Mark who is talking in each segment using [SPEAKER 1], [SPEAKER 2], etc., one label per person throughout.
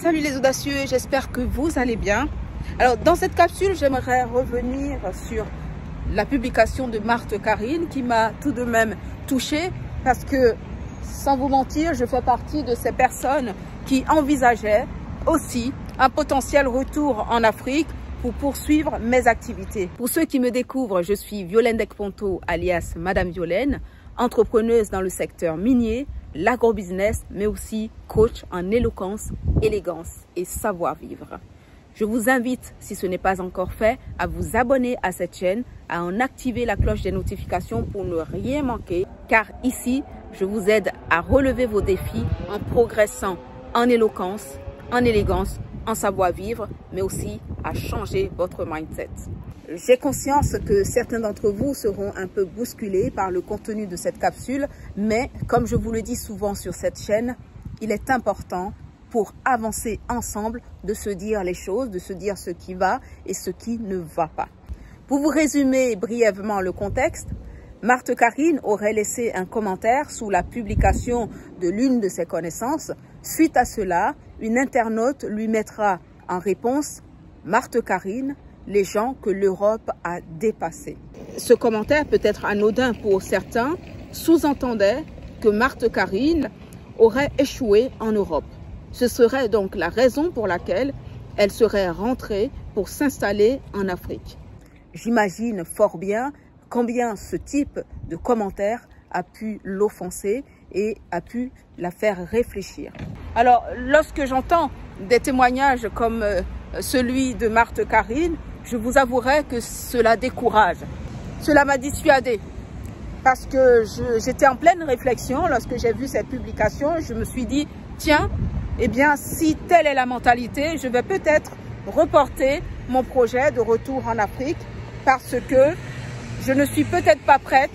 [SPEAKER 1] Salut les audacieux, j'espère que vous allez bien. Alors dans cette capsule, j'aimerais revenir sur la publication de Marthe Karine qui m'a tout de même touchée parce que, sans vous mentir, je fais partie de ces personnes qui envisageaient aussi un potentiel retour en Afrique pour poursuivre mes activités. Pour ceux qui me découvrent, je suis Violaine Dekponto alias Madame Violaine, entrepreneuse dans le secteur minier, l'agrobusiness, mais aussi coach en éloquence, élégance et savoir-vivre. Je vous invite, si ce n'est pas encore fait, à vous abonner à cette chaîne, à en activer la cloche des notifications pour ne rien manquer, car ici, je vous aide à relever vos défis en progressant en éloquence, en élégance, en savoir-vivre, mais aussi à changer votre mindset. J'ai conscience que certains d'entre vous seront un peu bousculés par le contenu de cette capsule, mais comme je vous le dis souvent sur cette chaîne, il est important pour avancer ensemble de se dire les choses, de se dire ce qui va et ce qui ne va pas. Pour vous résumer brièvement le contexte, Marthe Karine aurait laissé un commentaire sous la publication de l'une de ses connaissances. Suite à cela, une internaute lui mettra en réponse « Marthe Karine, les gens que l'Europe a dépassés ». Ce commentaire, peut-être anodin pour certains, sous-entendait que Marthe Karine aurait échoué en Europe. Ce serait donc la raison pour laquelle elle serait rentrée pour s'installer en Afrique. J'imagine fort bien combien ce type de commentaire a pu l'offenser et a pu la faire réfléchir. Alors, lorsque j'entends des témoignages comme celui de Marthe Karine, je vous avouerai que cela décourage. Cela m'a dissuadée parce que j'étais en pleine réflexion lorsque j'ai vu cette publication. Je me suis dit, tiens, eh bien, si telle est la mentalité, je vais peut-être reporter mon projet de retour en Afrique parce que je ne suis peut-être pas prête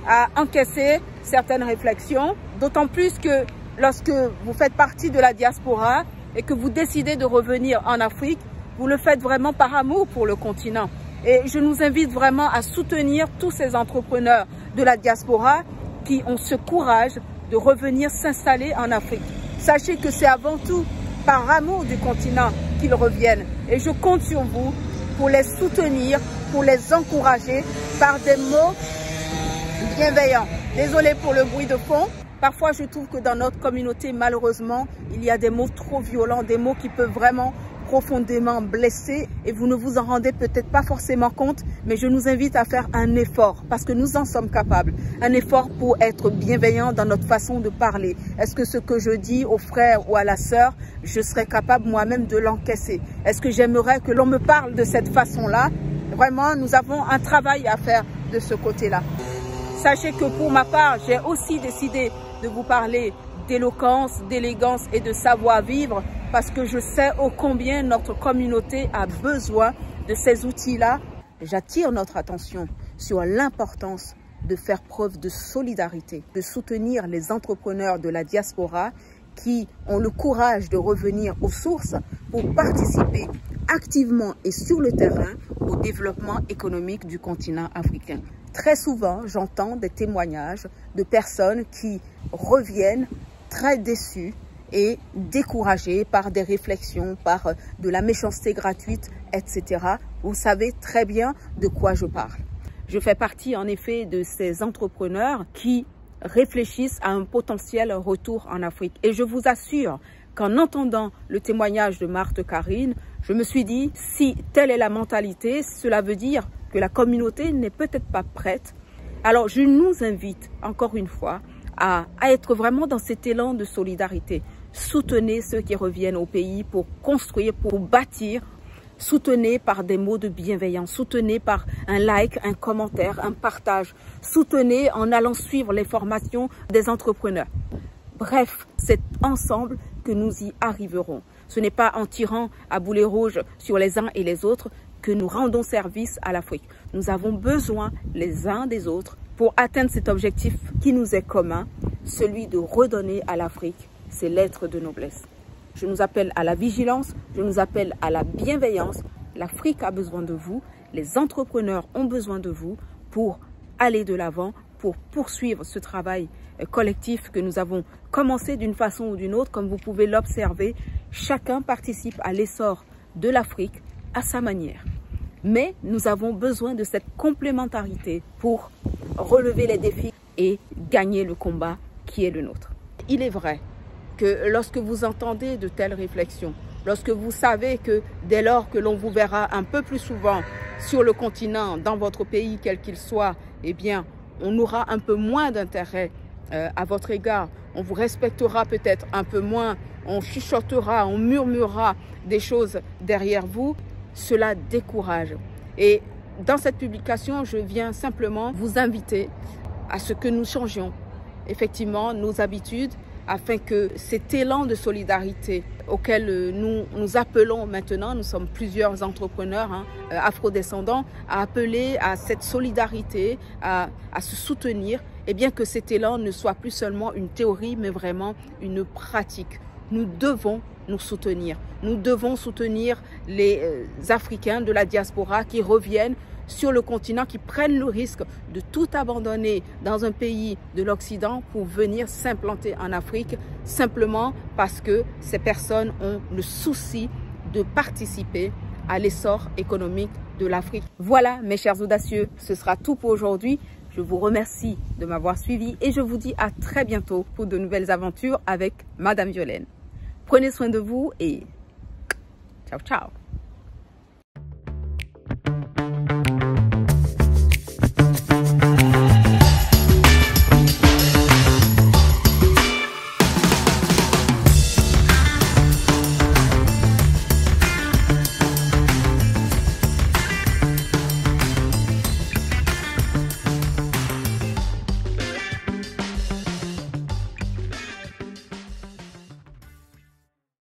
[SPEAKER 1] à encaisser certaines réflexions, d'autant plus que lorsque vous faites partie de la diaspora et que vous décidez de revenir en Afrique, vous le faites vraiment par amour pour le continent. Et je nous invite vraiment à soutenir tous ces entrepreneurs de la diaspora qui ont ce courage de revenir s'installer en Afrique. Sachez que c'est avant tout par amour du continent qu'ils reviennent. Et je compte sur vous pour les soutenir, pour les encourager par des mots bienveillants. Désolée pour le bruit de fond. Parfois, je trouve que dans notre communauté, malheureusement, il y a des mots trop violents, des mots qui peuvent vraiment profondément blesser et vous ne vous en rendez peut-être pas forcément compte, mais je nous invite à faire un effort parce que nous en sommes capables. Un effort pour être bienveillant dans notre façon de parler. Est-ce que ce que je dis au frère ou à la sœur, je serais capable moi-même de l'encaisser? Est-ce que j'aimerais que l'on me parle de cette façon-là? Vraiment, nous avons un travail à faire de ce côté-là. Sachez que pour ma part, j'ai aussi décidé de vous parler d'éloquence, d'élégance et de savoir-vivre parce que je sais ô combien notre communauté a besoin de ces outils-là. J'attire notre attention sur l'importance de faire preuve de solidarité, de soutenir les entrepreneurs de la diaspora qui ont le courage de revenir aux sources pour participer activement et sur le terrain au développement économique du continent africain. Très souvent, j'entends des témoignages de personnes qui reviennent très déçues et découragées par des réflexions, par de la méchanceté gratuite, etc. Vous savez très bien de quoi je parle. Je fais partie en effet de ces entrepreneurs qui réfléchissent à un potentiel retour en Afrique. Et je vous assure qu'en entendant le témoignage de Marthe Karine, je me suis dit, si telle est la mentalité, cela veut dire que la communauté n'est peut-être pas prête. Alors je nous invite encore une fois à être vraiment dans cet élan de solidarité. Soutenez ceux qui reviennent au pays pour construire, pour bâtir. Soutenez par des mots de bienveillance, soutenez par un like, un commentaire, un partage. Soutenez en allant suivre les formations des entrepreneurs. Bref, c'est ensemble que nous y arriverons. Ce n'est pas en tirant à boulet rouge sur les uns et les autres que nous rendons service à l'Afrique. Nous avons besoin les uns des autres pour atteindre cet objectif qui nous est commun, celui de redonner à l'Afrique ses lettres de noblesse. Je nous appelle à la vigilance, je nous appelle à la bienveillance. L'Afrique a besoin de vous, les entrepreneurs ont besoin de vous pour aller de l'avant, pour poursuivre ce travail collectif que nous avons commencé d'une façon ou d'une autre. Comme vous pouvez l'observer, chacun participe à l'essor de l'Afrique à sa manière. Mais nous avons besoin de cette complémentarité pour relever les défis et gagner le combat qui est le nôtre. Il est vrai que lorsque vous entendez de telles réflexions, lorsque vous savez que dès lors que l'on vous verra un peu plus souvent sur le continent, dans votre pays, quel qu'il soit, eh bien, on aura un peu moins d'intérêt à votre égard. On vous respectera peut-être un peu moins, on chuchotera, on murmurera des choses derrière vous. Cela décourage. Et dans cette publication, je viens simplement vous inviter à ce que nous changions effectivement nos habitudes afin que cet élan de solidarité auquel nous appelons maintenant, nous sommes plusieurs entrepreneurs afrodescendants, à appeler à cette solidarité, à se soutenir, et bien que cet élan ne soit plus seulement une théorie, mais vraiment une pratique. Nous devons nous soutenir. Nous devons soutenir les Africains de la diaspora qui reviennent sur le continent, qui prennent le risque de tout abandonner dans un pays de l'Occident pour venir s'implanter en Afrique, simplement parce que ces personnes ont le souci de participer à l'essor économique de l'Afrique. Voilà, mes chers audacieux, ce sera tout pour aujourd'hui. Je vous remercie de m'avoir suivi et je vous dis à très bientôt pour de nouvelles aventures avec Madame Violaine. Prenez soin de vous et ciao, ciao.